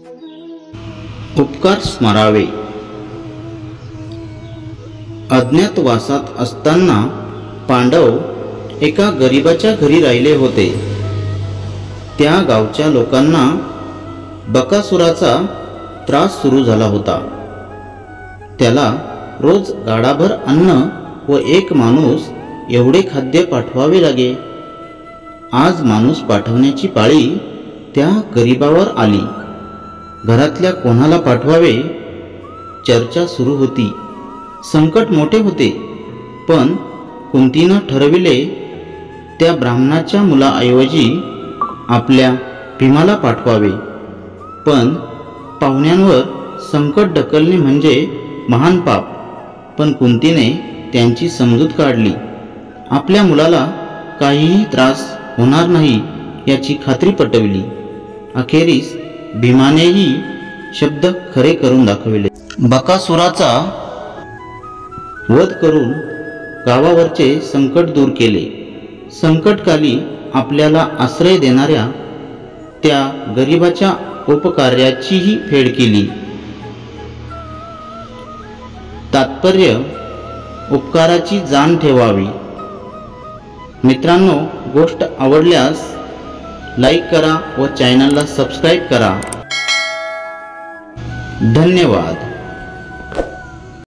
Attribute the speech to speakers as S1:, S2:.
S1: उपकार स्मरावे। अज्ञातवासात असताना पांडव एका गरीबाच्या घरी राहिले होते। त्या गावच्या लोकांना बकासुराचा त्रास सुरू झाला होता। त्याला रोज गाडाभर अन्न व एक माणूस एवढे खाद्य पाठवावे लागे। आज माणूस पाठवण्याची पाळी त्या गरीबावर आली। घरातल्या कोणाला पाठवावे चर्चा सुरू होती। संकट मोठे होते, पण कुंतीनं ठरविले त्या ब्राह्मणाच्या मुलाऐवजी आपल्या भीमाला पाठवावे। पण पाहुण्यांवर संकट ढकलणे म्हणजे महान पाप। पण कुंतीने त्यांची समजूत काढली। आपल्या मुलाला काहीही त्रास होणार नाही याची खात्री पटविली। अखेरीस भीमानेही शब्द खरे करून दाखविले। बकासुराचा वध करून गावावरचे संकट दूर केले। संकटकाली आपल्याला आश्रय देणाऱ्या त्या गरीबाच्या उपकार्याचीही फेड केली। तात्पर्य, उपकाराची जाण ठेवावी। मित्रांनो, गोष्ट आवडल्यास लाईक करा व चॅनलला सबस्क्राईब करा। धन्यवाद।